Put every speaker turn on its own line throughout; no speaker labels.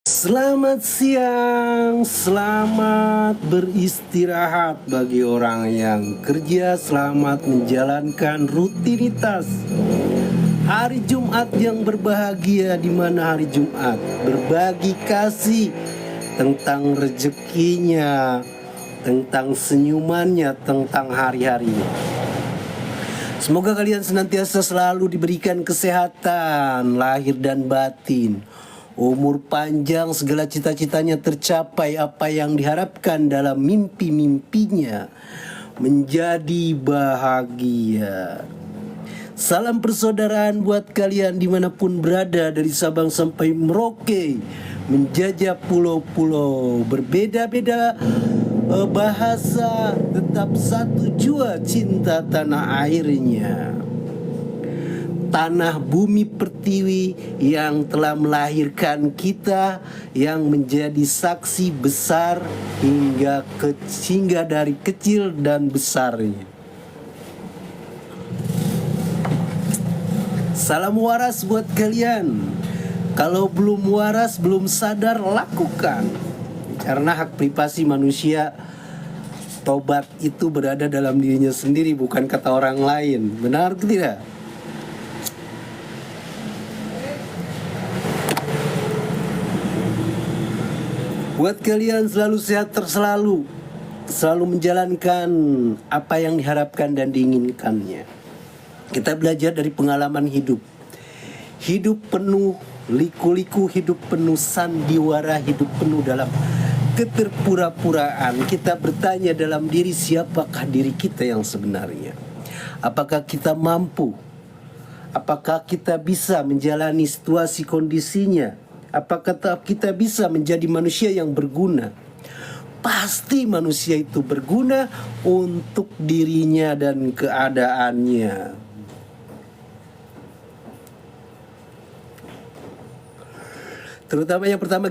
Selamat siang, selamat beristirahat bagi orang yang kerja, selamat menjalankan rutinitas. Hari Jumat yang berbahagia, di mana hari Jumat berbagi kasih tentang rezekinya, tentang senyumannya, tentang hari-harinya. Semoga kalian senantiasa selalu diberikan kesehatan lahir dan batin, umur panjang, segala cita-citanya tercapai, apa yang diharapkan dalam mimpi-mimpinya menjadi bahagia. Salam persaudaraan buat kalian dimanapun berada, dari Sabang sampai Merauke, menjajah pulau-pulau berbeda-beda bahasa, tetap satu jua cinta tanah airnya. Tanah bumi pertiwi yang telah melahirkan kita, yang menjadi saksi besar hingga dari kecil dan besarnya. Salam waras buat kalian. Kalau belum waras, belum sadar, lakukan. Karena hak privasi manusia, tobat itu berada dalam dirinya sendiri, bukan kata orang lain. Benar atau tidak? Buat kalian selalu sehat selalu menjalankan apa yang diharapkan dan diinginkannya. Kita belajar dari pengalaman hidup. Hidup penuh liku-liku, hidup penuh sandiwara, hidup penuh dalam keterpura-puraan. Kita bertanya dalam diri, siapakah diri kita yang sebenarnya? Apakah kita mampu? Apakah kita bisa menjalani situasi kondisinya? Apakah kita bisa menjadi manusia yang berguna? Pasti manusia itu berguna untuk dirinya dan keadaannya. Terutama yang pertama,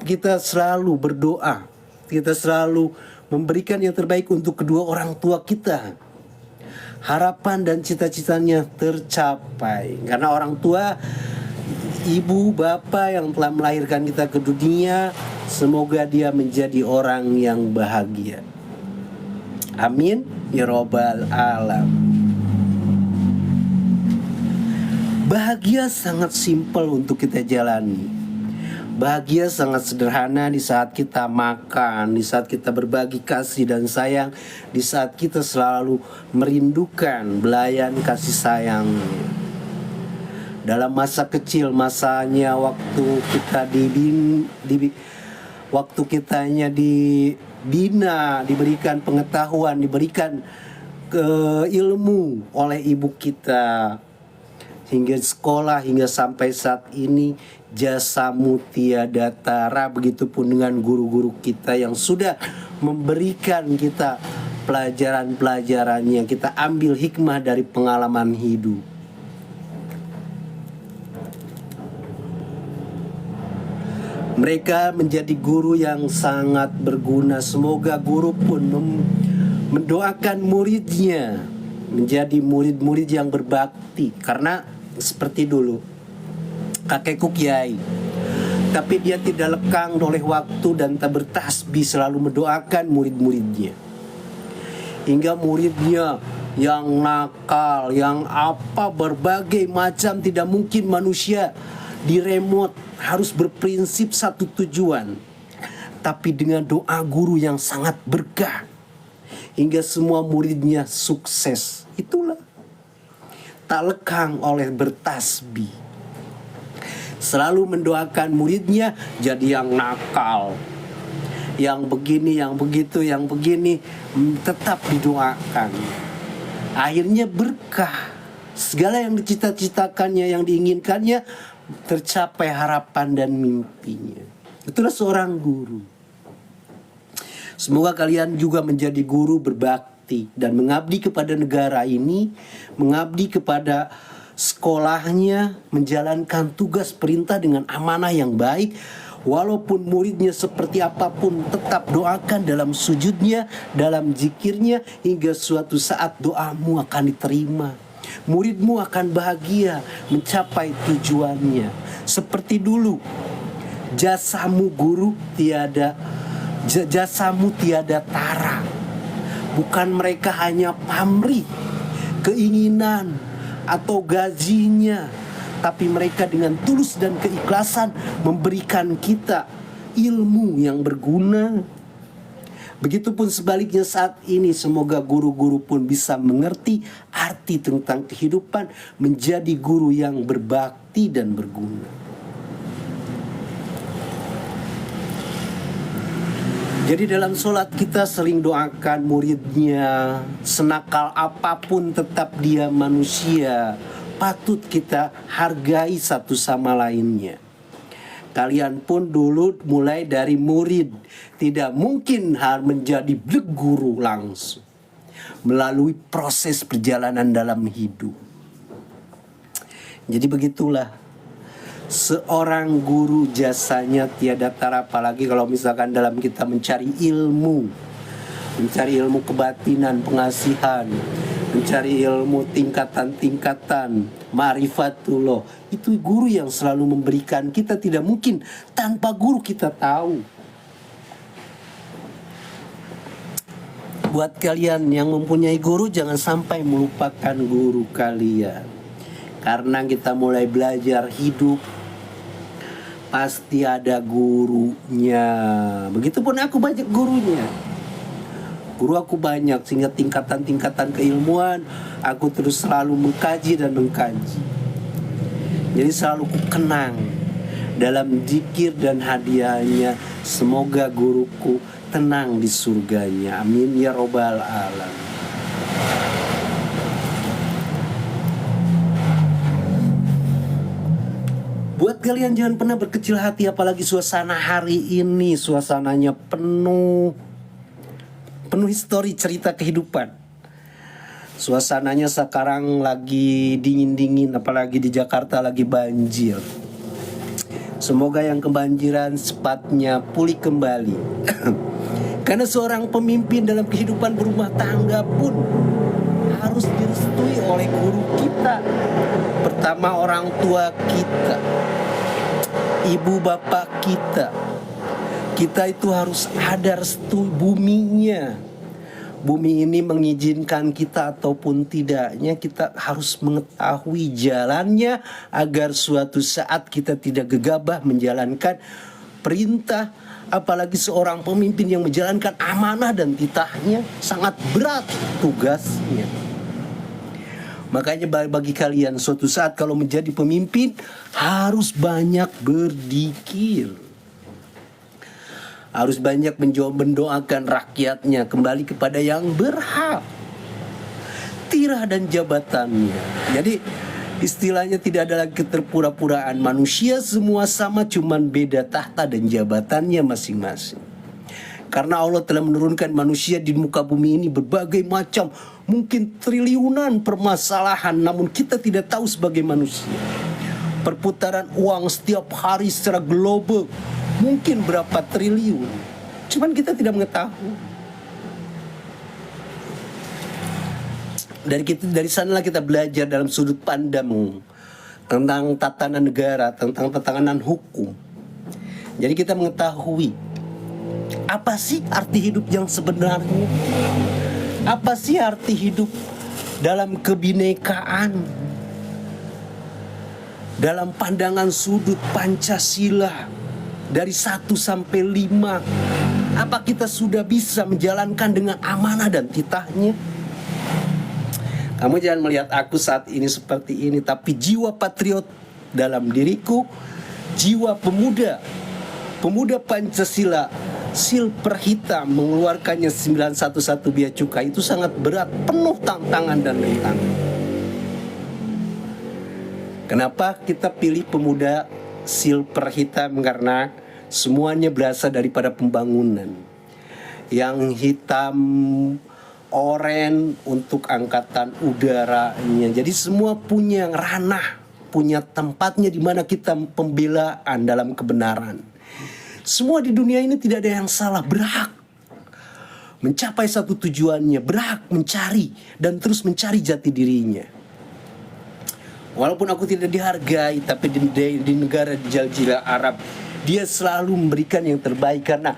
kita selalu berdoa. Kita selalu memberikan yang terbaik untuk kedua orang tua kita. Harapan dan cita-citanya tercapai. Karena orang tua, ibu, bapak yang telah melahirkan kita ke dunia, semoga dia menjadi orang yang bahagia. Amin ya robbal alam. Bahagia sangat simpel untuk kita jalani. Bahagia sangat sederhana di saat kita makan, di saat kita berbagi kasih dan sayang, di saat kita selalu merindukan belayan kasih sayang. Dalam masa kecil, masanya waktu kita waktu kitanya dibina, diberikan pengetahuan, diberikan ilmu oleh ibu kita, hingga sekolah, hingga sampai saat ini jasamu tiada tara. Begitupun dengan guru-guru kita yang sudah memberikan kita pelajaran-pelajaran yang kita ambil hikmah dari pengalaman hidup. Mereka menjadi guru yang sangat berguna. Semoga guru pun mendoakan muridnya menjadi murid-murid yang berbakti. Karena seperti dulu, kakekku kiai, tapi dia tidak lekang oleh waktu dan tak bertasbih, selalu mendoakan murid-muridnya. Hingga muridnya yang nakal, yang berbagai macam, tidak mungkin manusia diremot, harus berprinsip satu tujuan. Tapi dengan doa guru yang sangat berkah, hingga semua muridnya sukses. Itulah tak lekang oleh bertasbih, selalu mendoakan muridnya jadi yang nakal, yang begini, yang begitu, yang begini, tetap didoakan. Akhirnya berkah, segala yang dicita-citakannya, yang diinginkannya tercapai, harapan dan mimpinya. Itulah seorang guru. Semoga kalian juga menjadi guru berbakti dan mengabdi kepada negara ini, mengabdi kepada sekolahnya, menjalankan tugas perintah dengan amanah yang baik. Walaupun muridnya seperti apapun, tetap doakan dalam sujudnya, dalam zikirnya, hingga suatu saat doamu akan diterima. Muridmu akan bahagia mencapai tujuannya. Seperti dulu, jasamu guru jasamu tiada tara. Bukan mereka hanya pamrih keinginan atau gajinya, tapi mereka dengan tulus dan keikhlasan memberikan kita ilmu yang berguna. Begitupun sebaliknya saat ini, semoga guru-guru pun bisa mengerti arti tentang kehidupan, menjadi guru yang berbakti dan berguna. Jadi dalam sholat kita sering doakan muridnya, senakal apapun tetap dia manusia, patut kita hargai satu sama lainnya. Kalian pun dulu mulai dari murid, tidak mungkin harus menjadi guru langsung, melalui proses perjalanan dalam hidup. Jadi begitulah, seorang guru jasanya tiada tara, apalagi kalau misalkan dalam kita mencari ilmu kebatinan, pengasihan, mencari ilmu tingkatan-tingkatan, ma'rifatullah. Itu guru yang selalu memberikan. Kita tidak mungkin tanpa guru kita tahu. Buat kalian yang mempunyai guru, jangan sampai melupakan guru kalian. Karena kita mulai belajar hidup, pasti ada gurunya. Begitupun aku banyak gurunya. Guru aku banyak, sehingga tingkatan-tingkatan keilmuan aku terus selalu mengkaji dan mengkaji. Jadi selalu ku kenang dalam zikir dan hadiahnya. Semoga guruku tenang di surganya. Amin ya robbal alamin. Buat kalian jangan pernah berkecil hati, apalagi suasana hari ini. Suasananya penuh histori cerita kehidupan. Suasananya sekarang lagi dingin-dingin, apalagi di Jakarta lagi banjir. Semoga yang kebanjiran sepatnya pulih kembali. Karena seorang pemimpin dalam kehidupan berumah tangga pun harus direstui oleh guru kita. Pertama orang tua kita, ibu bapak kita. Kita itu harus ada restu buminya. Bumi ini mengizinkan kita ataupun tidaknya, kita harus mengetahui jalannya agar suatu saat kita tidak gegabah menjalankan perintah. Apalagi seorang pemimpin yang menjalankan amanah dan titahnya, sangat berat tugasnya. Makanya bagi kalian suatu saat kalau menjadi pemimpin harus banyak berzikir. Harus banyak mendoakan rakyatnya kembali kepada yang berhak. Tirah dan jabatannya. Jadi istilahnya tidak ada lagi keterpura-puraan. Manusia semua sama, cuman beda tahta dan jabatannya masing-masing. Karena Allah telah menurunkan manusia di muka bumi ini berbagai macam, mungkin triliunan permasalahan, namun kita tidak tahu sebagai manusia. Perputaran uang setiap hari secara global mungkin berapa triliun, cuman kita tidak mengetahui. Dari sanalah kita belajar dalam sudut pandang tentang tatanan negara, tentang tatanan hukum. Jadi kita mengetahui apa sih arti hidup yang sebenarnya, apa sih arti hidup dalam kebinekaan, dalam pandangan sudut Pancasila. Dari 1 sampai 5, apa kita sudah bisa menjalankan dengan amanah dan titahnya? Kamu jangan melihat aku saat ini seperti ini, tapi jiwa patriot dalam diriku, jiwa pemuda Pancasila, silper hitam mengeluarkannya 911 Bea Cukai, itu sangat berat, penuh tantangan dan rintangan. Kenapa kita pilih pemuda silver hitam? Karena semuanya berasal daripada pembangunan. Yang hitam, oranye untuk angkatan udaranya. Jadi semua punya ranah, punya tempatnya di mana kita pembelaan dalam kebenaran. Semua di dunia ini tidak ada yang salah, berhak mencapai satu tujuannya, berhak mencari dan terus mencari jati dirinya. Walaupun aku tidak dihargai, tapi di negara Jazirah Arab Dia selalu memberikan yang terbaik karena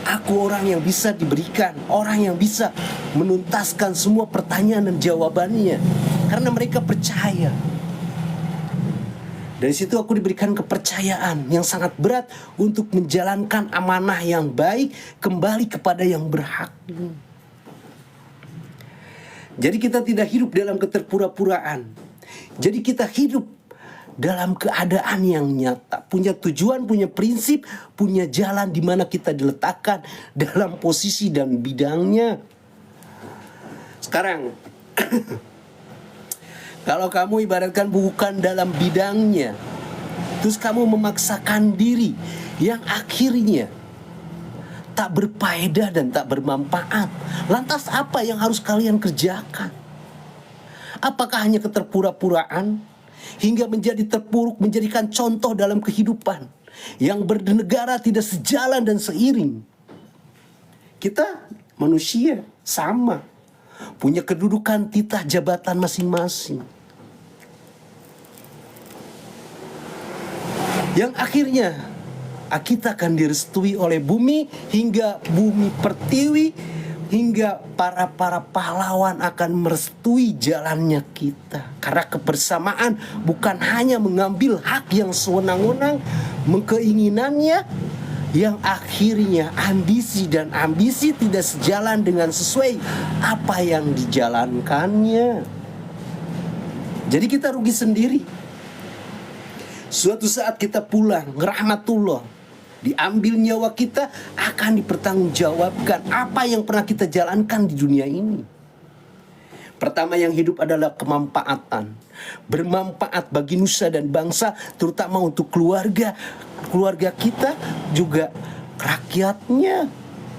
aku orang yang bisa diberikan, orang yang bisa menuntaskan semua pertanyaan dan jawabannya. Karena mereka percaya. Dari situ aku diberikan kepercayaan yang sangat berat untuk menjalankan amanah yang baik kembali kepada yang berhak. Jadi kita tidak hidup dalam keterpura-puraan. Jadi kita hidup dalam keadaan yang nyata, punya tujuan, punya prinsip, punya jalan di mana kita diletakkan dalam posisi dan bidangnya. Sekarang kalau kamu ibaratkan bukan dalam bidangnya, terus kamu memaksakan diri yang akhirnya tak berfaedah dan tak bermanfaat, lantas apa yang harus kalian kerjakan? Apakah hanya keterpura-puraan hingga menjadi terpuruk, menjadikan contoh dalam kehidupan yang bernegara tidak sejalan dan seiring? Kita manusia sama, punya kedudukan titah jabatan masing-masing, yang akhirnya kita akan direstui oleh bumi hingga bumi pertiwi, hingga para pahlawan akan merestui jalannya kita. Karena kebersamaan bukan hanya mengambil hak yang sewenang-wenang, keinginannya yang akhirnya ambisi dan ambisi tidak sejalan dengan sesuai apa yang dijalankannya. Jadi kita rugi sendiri. Suatu saat kita pulang, rahmatullah, diambil nyawa kita, akan dipertanggungjawabkan apa yang pernah kita jalankan di dunia ini. Pertama yang hidup adalah kemanfaatan, bermanfaat bagi nusa dan bangsa, terutama untuk keluarga kita, juga rakyatnya,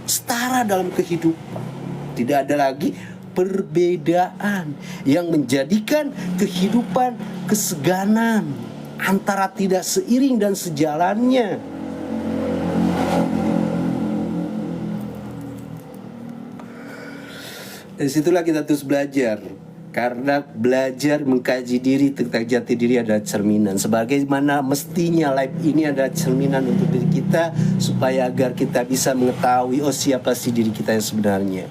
setara dalam kehidupan. Tidak ada lagi perbedaan yang menjadikan kehidupan keseganan antara tidak seiring dan sejalannya. Dari situlah kita terus belajar. Karena belajar mengkaji diri tentang jati diri adalah cerminan. Sebagaimana mestinya live ini adalah cerminan untuk diri kita, supaya agar kita bisa mengetahui siapa sih diri kita yang sebenarnya.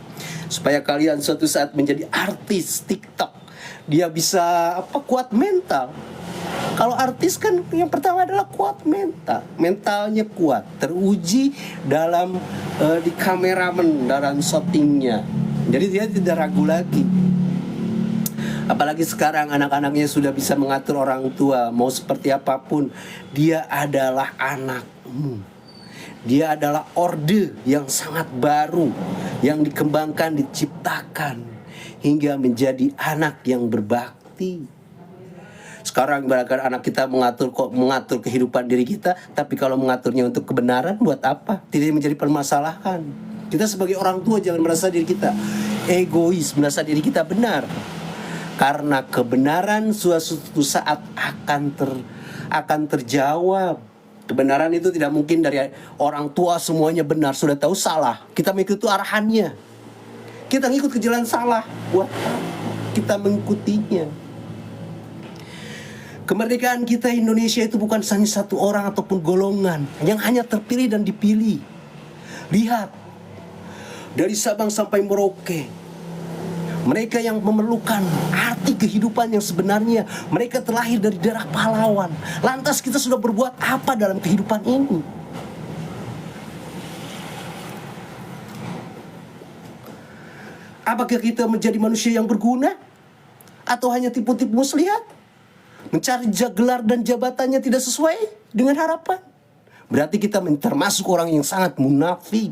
Supaya kalian suatu saat menjadi artis TikTok, dia bisa kuat mental. Kalau artis kan yang pertama adalah kuat mental, mentalnya kuat, teruji dalam di kameramen dalam shootingnya. Jadi dia tidak ragu lagi. Apalagi sekarang anak-anaknya sudah bisa mengatur orang tua mau seperti apapun. Dia adalah anakmu. Dia adalah orde yang sangat baru, yang dikembangkan, diciptakan hingga menjadi anak yang berbakti. Sekarang ibaratkan anak kita mengatur kehidupan diri kita, tapi kalau mengaturnya untuk kebenaran buat apa? Tidak menjadi permasalahan. Kita sebagai orang tua jangan merasa diri kita egois, merasa diri kita benar. Karena kebenaran suatu saat akan terjawab. Kebenaran itu tidak mungkin dari orang tua semuanya benar, sudah tahu salah, kita mengikuti arahannya. Kita ngikut ke jalan salah, buat apa kita mengikutinya? Kemerdekaan kita Indonesia itu bukan hanya satu orang ataupun golongan yang hanya terpilih dan dipilih. Lihat, dari Sabang sampai Merauke, mereka yang memerlukan arti kehidupan yang sebenarnya, mereka terlahir dari darah pahlawan. Lantas kita sudah berbuat apa dalam kehidupan ini? Apakah kita menjadi manusia yang berguna? Atau hanya tipu-tipu muslihat? Mencari gelar dan jabatannya tidak sesuai dengan harapan? Berarti kita termasuk orang yang sangat munafik.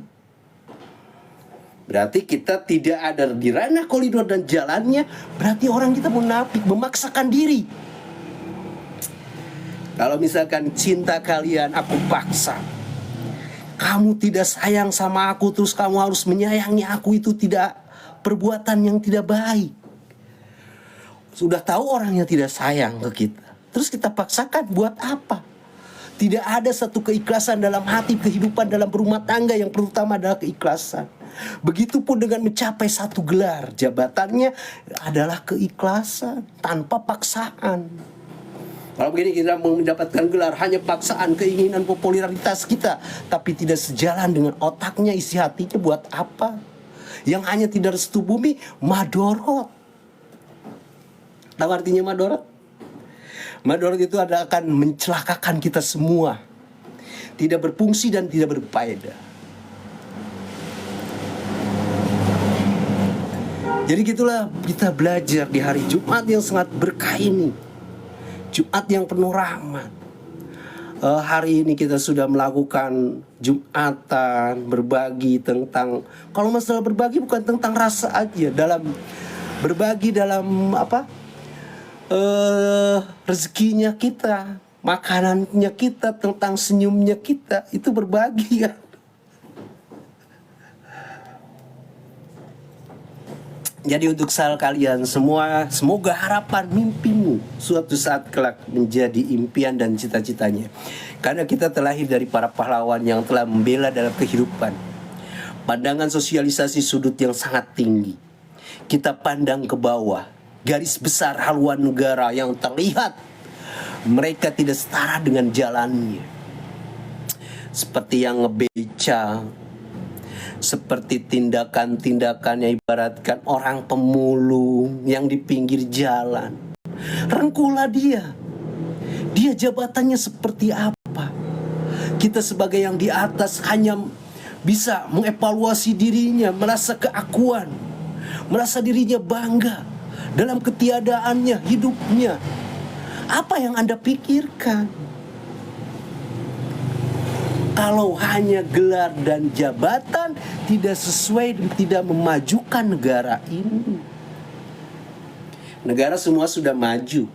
Berarti kita tidak ada di ranah koridor dan jalannya. Berarti orang kita munafik, memaksakan diri. Kalau misalkan cinta kalian aku paksa, kamu tidak sayang sama aku, terus kamu harus menyayangi aku, itu tidak perbuatan yang tidak baik. Sudah tahu orangnya tidak sayang ke kita, terus kita paksakan buat apa? Tidak ada satu keikhlasan dalam hati, kehidupan dalam berumah tangga yang pertama adalah keikhlasan. Begitupun dengan mencapai satu gelar, jabatannya adalah keikhlasan tanpa paksaan. Kalau begini kita mendapatkan gelar hanya paksaan, keinginan, popularitas kita, tapi tidak sejalan dengan otaknya, isi hatinya buat apa? Yang hanya tidak restu bumi, madorot. Tahu artinya madorot? Madorot itu akan mencelakakan kita semua. Tidak berfungsi dan tidak berfaedah. Jadi gitulah kita belajar di hari Jumat yang sangat berkah ini. Jumat yang penuh rahmat. Hari ini kita sudah melakukan Jumatan, berbagi tentang, kalau masalah berbagi bukan tentang rasa aja, dalam berbagi dalam rezekinya kita, makanannya kita, tentang senyumnya kita, itu berbagi ya. Jadi untuk kalian semua, semoga harapan mimpimu suatu saat kelak menjadi impian dan cita-citanya. Karena kita terlahir dari para pahlawan yang telah membela dalam kehidupan. Pandangan sosialisasi sudut yang sangat tinggi. Kita pandang ke bawah, garis besar haluan negara yang terlihat. Mereka tidak setara dengan jalannya. Seperti yang ngebeca, seperti tindakan-tindakan yang ibaratkan orang pemulung yang di pinggir jalan. Rengkuhlah dia. Dia jabatannya seperti apa? Kita sebagai yang di atas hanya bisa mengevaluasi dirinya, merasa keakuan, merasa dirinya bangga dalam ketiadaannya, hidupnya. Apa yang Anda pikirkan? Kalau hanya gelar dan jabatan tidak sesuai dan tidak memajukan negara ini. Negara semua sudah maju,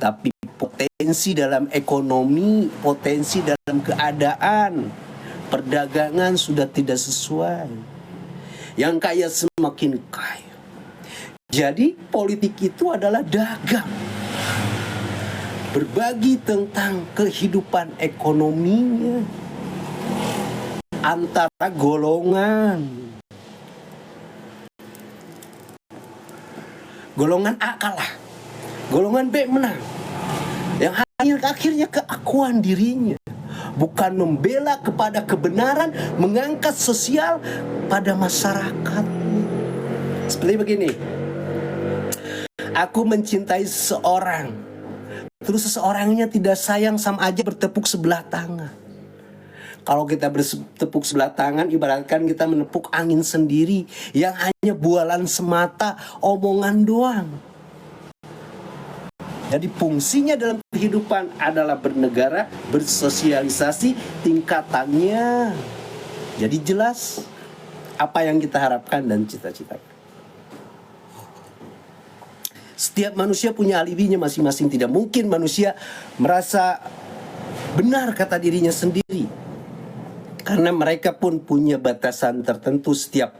tapi potensi dalam ekonomi, potensi dalam keadaan, perdagangan sudah tidak sesuai. Yang kaya semakin kaya. Jadi politik itu adalah dagang. Berbagi tentang kehidupan ekonominya antara golongan. Golongan A kalah, golongan B menang. Yang akhirnya keakuan dirinya, bukan membela kepada kebenaran, mengangkat sosial pada masyarakat. Seperti begini, aku mencintai seseorang, terus seseorangnya tidak sayang, sama aja bertepuk sebelah tangan. Kalau kita bertepuk sebelah tangan, ibaratkan kita menepuk angin sendiri yang hanya bualan semata, omongan doang. Jadi fungsinya dalam kehidupan adalah bernegara, bersosialisasi tingkatannya. Jadi jelas apa yang kita harapkan dan cita-citakan. Setiap manusia punya alibinya masing-masing. Tidak mungkin manusia merasa benar kata dirinya sendiri. Karena mereka pun punya batasan tertentu. Setiap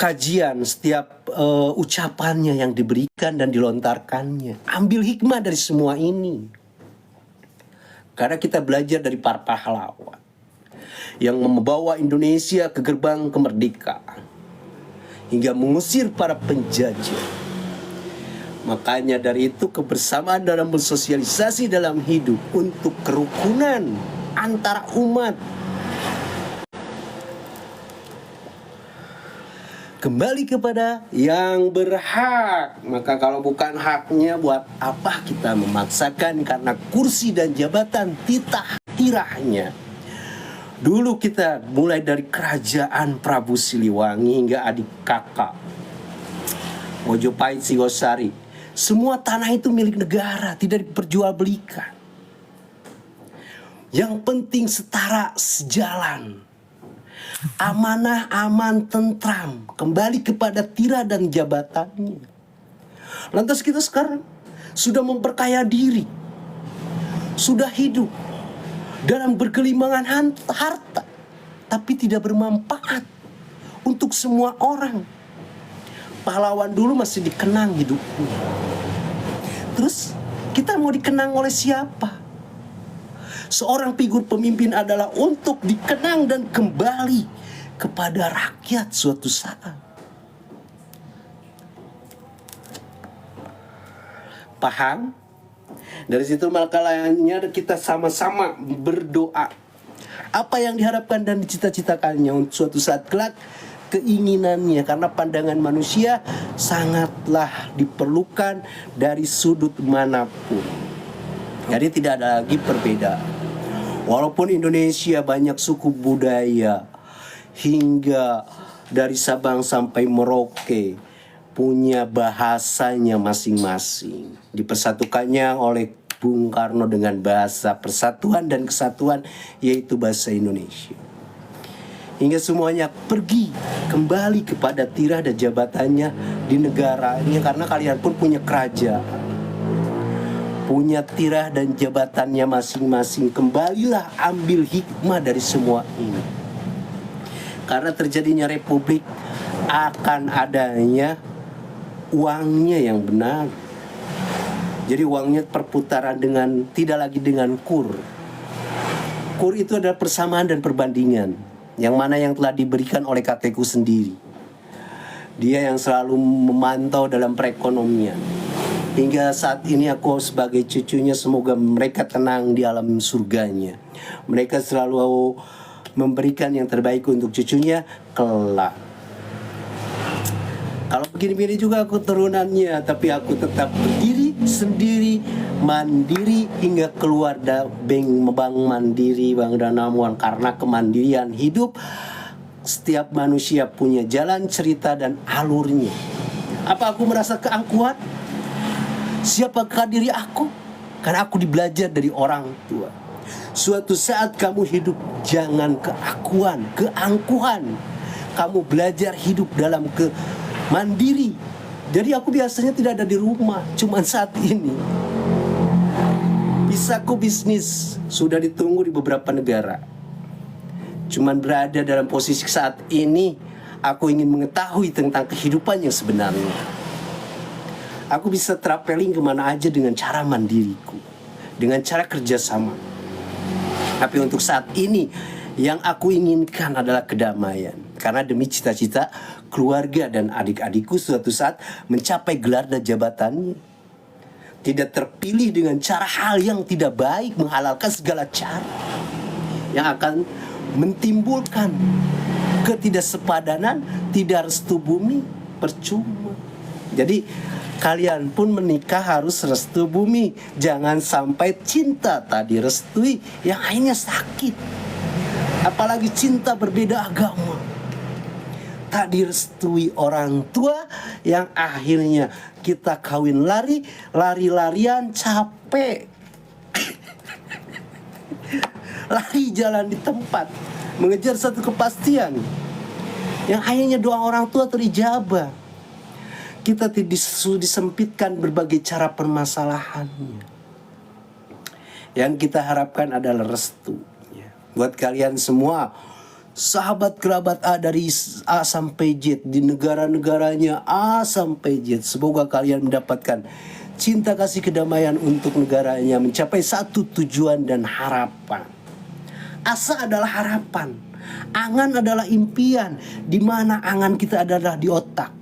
kajian, setiap ucapannya yang diberikan dan dilontarkannya. Ambil hikmah dari semua ini. Karena kita belajar dari para pahlawan yang membawa Indonesia ke gerbang kemerdekaan hingga mengusir para penjajah. Makanya dari itu kebersamaan dalam bersosialisasi dalam hidup untuk kerukunan antara umat. Kembali kepada yang berhak. Maka kalau bukan haknya, buat apa kita memaksakan karena kursi dan jabatan titah tirahnya. Dulu kita mulai dari kerajaan Prabu Siliwangi hingga adik kakak Mojopahit Singosari. Semua tanah itu milik negara, tidak diperjualbelikan. Yang penting setara, sejalan. Amanah, aman, tentram, kembali kepada tira dan jabatannya. Lantas kita sekarang sudah memperkaya diri, sudah hidup dalam bergelimangan harta, tapi tidak bermanfaat untuk semua orang. Pahlawan dulu masih dikenang hidupnya. Terus kita mau dikenang oleh siapa? Seorang figur pemimpin adalah untuk dikenang dan kembali kepada rakyat suatu saat. Paham? Dari situ makanya kita sama-sama berdoa. Apa yang diharapkan dan dicita-citakannya untuk suatu saat kelak, keinginannya, karena pandangan manusia sangatlah diperlukan dari sudut manapun. Jadi tidak ada lagi perbedaan. Walaupun Indonesia banyak suku budaya, hingga dari Sabang sampai Merauke punya bahasanya masing-masing, dipersatukannya oleh Bung Karno dengan bahasa persatuan dan kesatuan, yaitu bahasa Indonesia. Hingga semuanya pergi kembali kepada tirah dan jabatannya di negaranya, karena kalian pun punya kerajaan, punya tirah dan jabatannya masing-masing. Kembalilah ambil hikmah dari semua ini. Karena terjadinya republik akan adanya uangnya yang benar. Jadi uangnya perputaran dengan, tidak lagi dengan kur. Kur itu adalah persamaan dan perbandingan, yang mana yang telah diberikan oleh kakekku sendiri. Dia yang selalu memantau dalam perekonomian. Hingga saat ini aku sebagai cucunya, semoga mereka tenang di alam surganya. Mereka selalu memberikan yang terbaik untuk cucunya kelak. Kalau begini-begini juga aku turunannya, tapi aku tetap berdiri sendiri, mandiri, hingga keluar bank mandiri, Bank Danamon. Karena kemandirian hidup, setiap manusia punya jalan cerita dan alurnya. Apa aku merasa keangkuhan? Siapakah diri aku? Karena aku dibelajar dari orang tua. Suatu saat kamu hidup jangan keangkuhan. Kamu belajar hidup dalam mandiri. Jadi aku biasanya tidak ada di rumah. Cuman saat ini visaku bisnis sudah ditunggu di beberapa negara. Cuman berada dalam posisi saat ini, aku ingin mengetahui tentang kehidupan yang sebenarnya. Aku bisa traveling kemana aja dengan cara mandiriku, dengan cara kerjasama. Tapi untuk saat ini, yang aku inginkan adalah kedamaian. Karena demi cita-cita keluarga dan adik-adikku suatu saat mencapai gelar dan jabatannya. Tidak terpilih dengan cara hal yang tidak baik, menghalalkan segala cara yang akan mentimbulkan ketidaksepadanan, tidak restu bumi, percuma. Jadi kalian pun menikah harus restu bumi. Jangan sampai cinta tadi restui yang akhirnya sakit. Apalagi cinta berbeda agama, tak direstui orang tua, yang akhirnya kita kawin lari-larian capek. Lari jalan di tempat, mengejar satu kepastian, yang akhirnya doa orang tua terijabah. Kita disempitkan berbagai cara permasalahannya. Yang kita harapkan adalah restu. Buat kalian semua, sahabat kerabat A dari A sampai Z, di negara-negaranya A sampai Z, semoga kalian mendapatkan cinta kasih kedamaian untuk negaranya, mencapai satu tujuan dan harapan. Asa adalah harapan, angan adalah impian, di mana angan kita adalah di otak,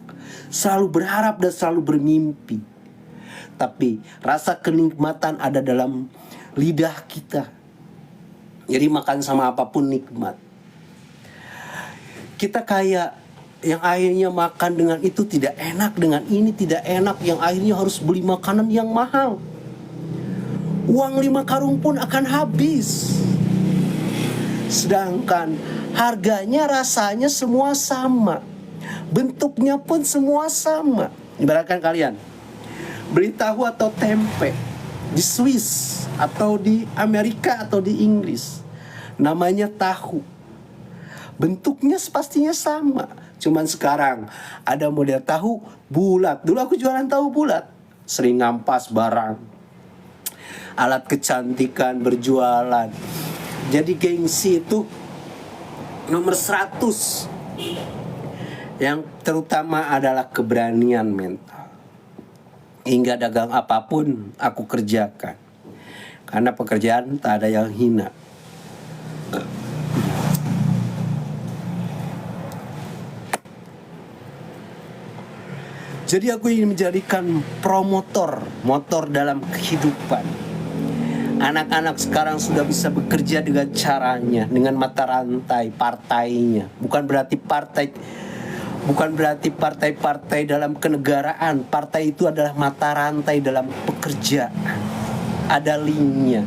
selalu berharap dan selalu bermimpi. Tapi rasa kenikmatan ada dalam lidah kita. Jadi makan sama apapun nikmat. Kita kayak yang akhirnya makan dengan itu tidak enak, dengan ini tidak enak, yang akhirnya harus beli makanan yang mahal. Uang 5 karung pun akan habis. Sedangkan harganya, rasanya semua sama, bentuknya pun semua sama. Ibaratkan kalian beli tahu atau tempe di Swiss atau di Amerika atau di Inggris, namanya tahu. Bentuknya pastinya sama. Cuman sekarang ada model tahu bulat. Dulu aku jualan tahu bulat, sering ngampas barang, alat kecantikan, berjualan. Jadi gengsi itu nomor 100. Yang terutama adalah keberanian mental. Hingga dagang apapun aku kerjakan, karena pekerjaan tak ada yang hina. Jadi aku ingin menjadikan motor dalam kehidupan. Anak-anak sekarang sudah bisa bekerja dengan caranya, dengan mata rantai partainya. Bukan berarti partai dalam kenegaraan. Partai itu adalah mata rantai dalam pekerjaan. Ada linknya.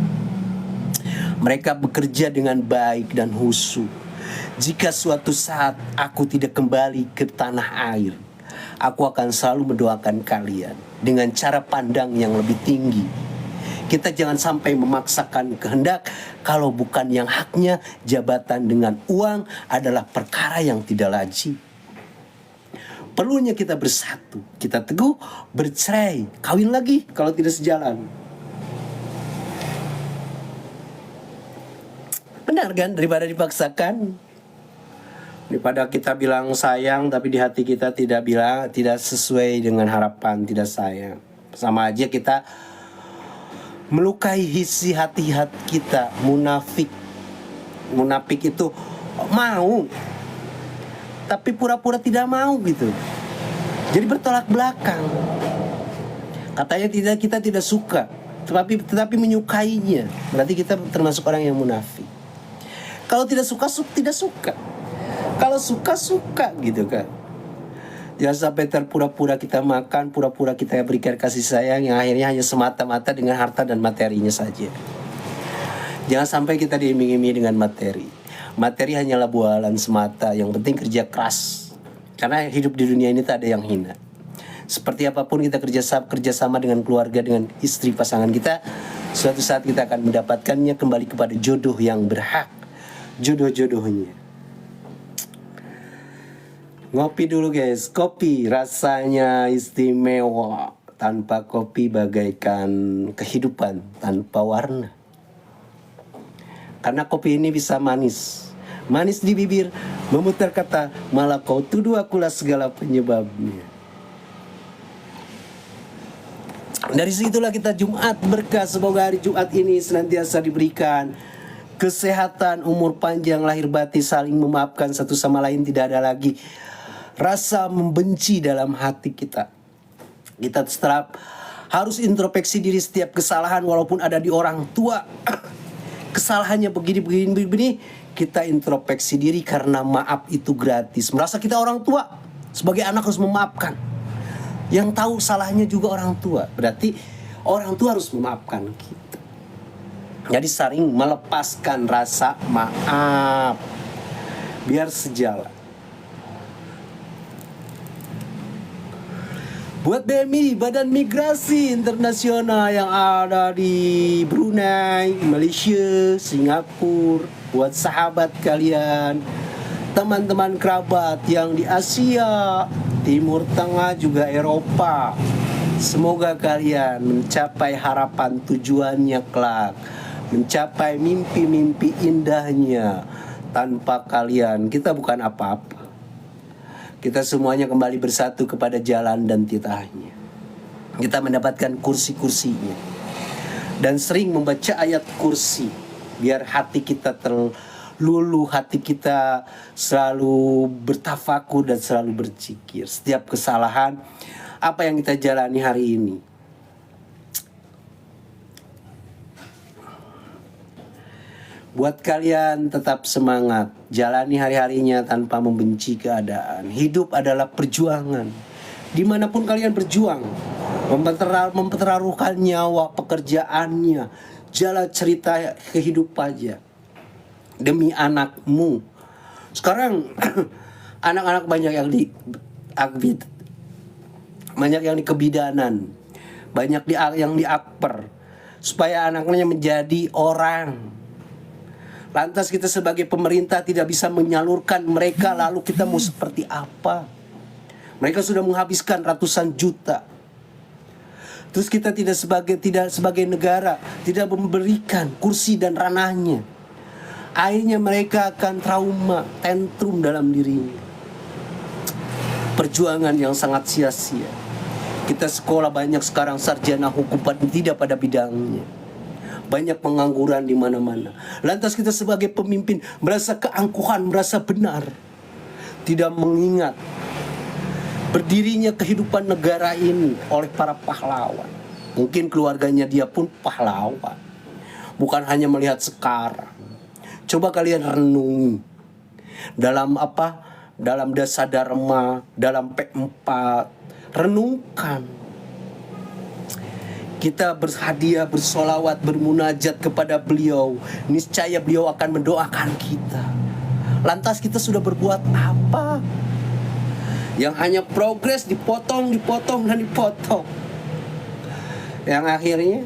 Mereka bekerja dengan baik dan husu. Jika suatu saat aku tidak kembali ke tanah air, aku akan selalu mendoakan kalian dengan cara pandang yang lebih tinggi. Kita jangan sampai memaksakan kehendak kalau bukan yang haknya. Jabatan dengan uang adalah perkara yang tidak lazim. Perlunya kita bersatu, kita teguh, bercerai, kawin lagi kalau tidak sejalan. Benar kan, daripada dipaksakan, daripada kita bilang sayang tapi di hati kita tidak sesuai dengan harapan, tidak sayang. Sama aja kita melukai isi hati kita. Munafik itu mau tapi pura-pura tidak mau gitu. Jadi bertolak belakang. Katanya kita tidak suka, tetapi menyukainya. Berarti kita termasuk orang yang munafik. Kalau tidak suka, tidak suka. Kalau suka gitu kan. Jangan sampai terpura-pura kita makan, pura-pura kita berikan kasih sayang yang akhirnya hanya semata-mata dengan harta dan materinya saja. Jangan sampai kita diiming-imingi dengan materi. Materi hanyalah bualan semata, yang penting kerja keras. Karena hidup di dunia ini tak ada yang hina. Seperti apapun kita kerjasama dengan keluarga, dengan istri pasangan kita, suatu saat kita akan mendapatkannya kembali kepada jodoh yang berhak. Jodoh-jodohnya. Ngopi dulu guys. Kopi rasanya istimewa. Tanpa kopi bagaikan kehidupan tanpa warna. Karena kopi ini bisa manis. Manis di bibir, memutar kata, malah kau tuduh akulah segala penyebabnya. Dari situlah kita Jumat berkah. Semoga hari Jumat ini senantiasa diberikan kesehatan, umur panjang, lahir batin, saling memaafkan satu sama lain. Tidak ada lagi rasa membenci dalam hati kita. Kita harus introspeksi diri setiap kesalahan walaupun ada di orang tua. Kesalahannya begini. Kita introspeksi diri karena maaf itu gratis. Merasa kita orang tua, sebagai anak harus memaafkan. Yang tahu salahnya juga orang tua. Berarti orang tua harus memaafkan kita. Jadi saling melepaskan rasa maaf biar sejalan. Buat BMI, Badan Migrasi Internasional yang ada di Brunei, Malaysia, Singapura, buat sahabat kalian, teman-teman kerabat yang di Asia, Timur Tengah juga Eropa, semoga kalian mencapai harapan tujuannya kelak, mencapai mimpi-mimpi indahnya. Tanpa kalian kita bukan apa-apa. Kita semuanya kembali bersatu kepada jalan dan titahnya. Kita mendapatkan kursi-kursinya. Dan sering membaca ayat kursi, biar hati kita terluluh, hati kita selalu bertafakur dan selalu berzikir. Setiap kesalahan apa yang kita jalani hari ini, buat kalian tetap semangat, jalani hari-harinya tanpa membenci keadaan. Hidup adalah perjuangan. Dimanapun kalian berjuang, mempertaruhkan nyawa, pekerjaannya, jalan cerita kehidupannya demi anakmu. Sekarang anak-anak banyak yang di kebidanan, banyak yang diakper supaya anaknya menjadi orang. Lantas kita sebagai pemerintah tidak bisa menyalurkan mereka, lalu kita mau seperti apa? Mereka sudah menghabiskan ratusan juta. Terus kita tidak sebagai negara tidak memberikan kursi dan ranahnya. Akhirnya mereka akan trauma, tantrum dalam dirinya. Perjuangan yang sangat sia-sia. Kita sekolah banyak sekarang sarjana hukum tidak pada bidangnya. Banyak pengangguran di mana-mana. Lantas kita sebagai pemimpin merasa keangkuhan, merasa benar, tidak mengingat berdirinya kehidupan negara ini oleh para pahlawan. Mungkin keluarganya dia pun pahlawan. Bukan hanya melihat sekarang. Coba kalian renungi. Dalam apa? Dalam Dasadharma, dalam P4. Renungkan. Kita berhadiah, bersolawat, bermunajat kepada beliau. Niscaya beliau akan mendoakan kita. Lantas kita sudah berbuat apa? Yang hanya progres dipotong, dan dipotong. Yang akhirnya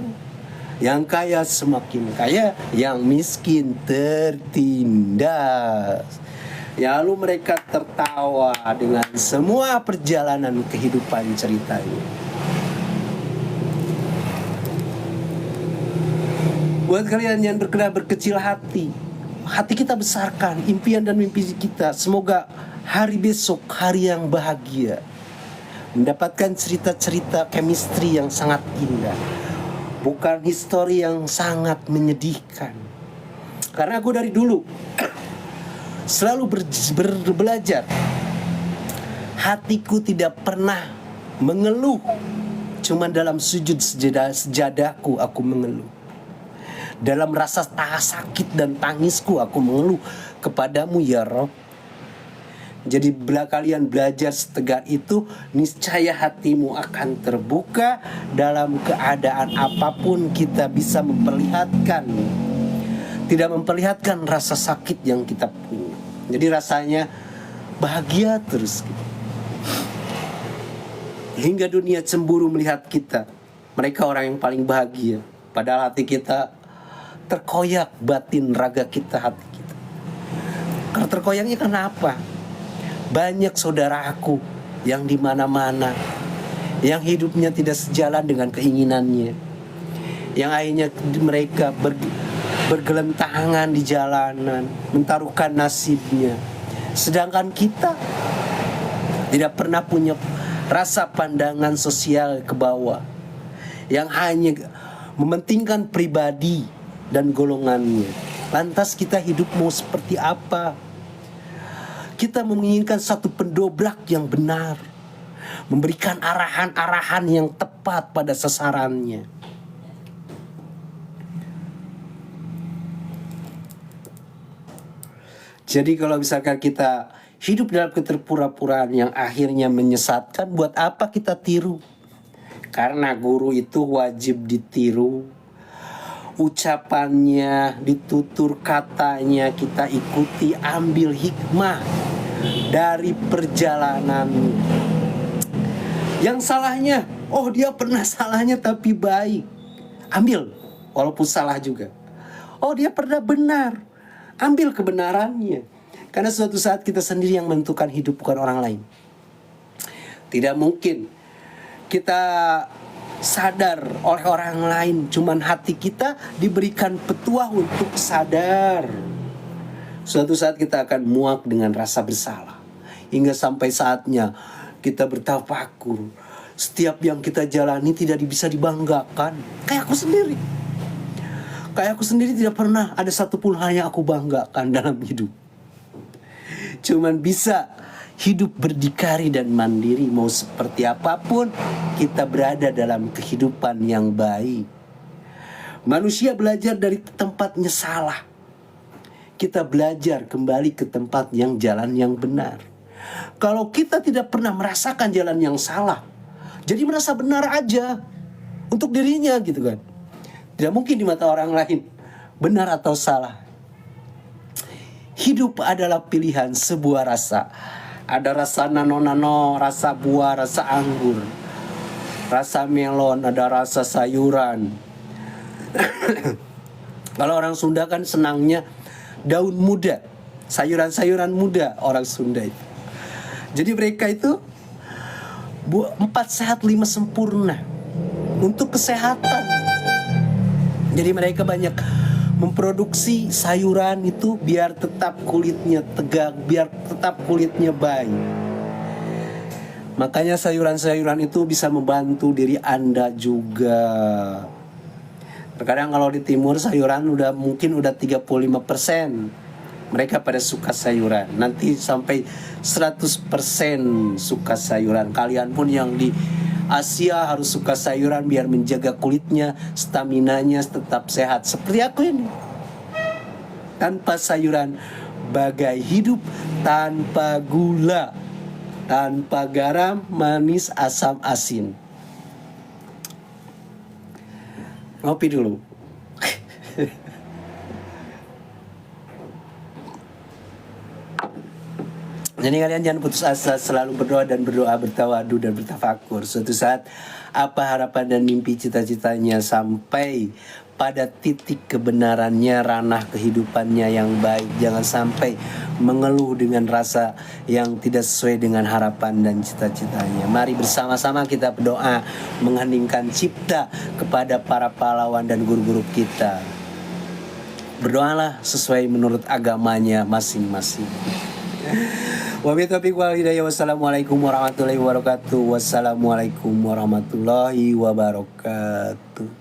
yang kaya semakin kaya, yang miskin tertindas. Lalu mereka tertawa dengan semua perjalanan kehidupan ceritanya. Buat kalian yang berkecil hati, hati kita besarkan impian dan mimpi kita. Semoga hari besok hari yang bahagia, mendapatkan cerita-cerita chemistry yang sangat indah, bukan histori yang sangat menyedihkan. Karena aku dari dulu selalu belajar. Hatiku tidak pernah mengeluh. Cuma dalam sujud sejadahku aku mengeluh. Dalam rasa sakit dan tangisku aku mengeluh kepadamu ya Rob. Jadi bila kalian belajar setegar itu, niscaya hatimu akan terbuka. Dalam keadaan apapun kita bisa memperlihatkan, tidak memperlihatkan rasa sakit yang kita punya. Jadi rasanya bahagia terus gitu. Hingga dunia cemburu melihat kita. Mereka orang yang paling bahagia. Padahal hati kita terkoyak, batin raga kita, hati kita. Karena terkoyaknya kenapa? Banyak saudaraku yang di mana-mana, yang hidupnya tidak sejalan dengan keinginannya, yang akhirnya mereka bergelentangan di jalanan, mentaruhkan nasibnya. Sedangkan kita tidak pernah punya rasa pandangan sosial ke bawah, yang hanya mementingkan pribadi dan golongannya. Lantas kita hidup mau seperti apa? Kita menginginkan satu pendobrak yang benar, memberikan arahan-arahan yang tepat pada sasarannya. Jadi kalau misalkan kita hidup dalam keterpura-puraan yang akhirnya menyesatkan, buat apa kita tiru? Karena guru itu wajib ditiru. Ucapannya, ditutur katanya kita ikuti, ambil hikmah dari perjalanan. Yang salahnya, oh dia pernah salahnya tapi baik, ambil walaupun salah juga. Oh dia pernah benar, ambil kebenarannya. Karena suatu saat kita sendiri yang menentukan hidup, bukan orang lain. Tidak mungkin kita sadar oleh orang lain, cuman hati kita diberikan petuah untuk sadar. Suatu saat kita akan muak dengan rasa bersalah, hingga sampai saatnya kita bertafakur. Setiap yang kita jalani tidak bisa dibanggakan. Kayak aku sendiri tidak pernah ada satupun hal yang aku banggakan dalam hidup. Cuman bisa hidup berdikari dan mandiri. Mau seperti apapun kita berada dalam kehidupan yang baik. Manusia belajar dari tempatnya salah. Kita belajar kembali ke tempat yang jalan yang benar. Kalau kita tidak pernah merasakan jalan yang salah, jadi merasa benar aja untuk dirinya gitu kan. Tidak mungkin di mata orang lain benar atau salah. Hidup adalah pilihan sebuah rasa. Ada rasa nano-nano, rasa buah, rasa anggur, rasa melon, ada rasa sayuran. Kalau orang Sunda kan senangnya daun muda, sayuran-sayuran muda orang Sunda itu. Jadi mereka itu 4 sehat 5 sempurna untuk kesehatan. Jadi mereka banyak memproduksi sayuran itu biar tetap kulitnya tegak, biar tetap kulitnya baik. Makanya sayuran-sayuran itu bisa membantu diri Anda juga. Terkadang kalau di timur sayuran mungkin udah 35%. Mereka pada suka sayuran. Nanti sampai 100% suka sayuran. Kalian pun yang di Asia harus suka sayuran biar menjaga kulitnya, staminanya tetap sehat. Seperti aku ini. Tanpa sayuran bagai hidup tanpa gula, tanpa garam, manis, asam, asin. Ngopi dulu. Jadi kalian jangan putus asa, selalu berdoa bertawadu dan bertafakur. Suatu saat apa harapan dan mimpi cita-citanya sampai pada titik kebenarannya, ranah kehidupannya yang baik. Jangan sampai mengeluh dengan rasa yang tidak sesuai dengan harapan dan cita-citanya. Mari bersama-sama kita berdoa mengheningkan cipta kepada para pahlawan dan guru-guru kita. Berdoalah sesuai menurut agamanya masing-masing. Wabillahi taufiq wal hidayah. Wassalamualaikum warahmatullahi wabarakatuh. Wassalamualaikum warahmatullahi wabarakatuh.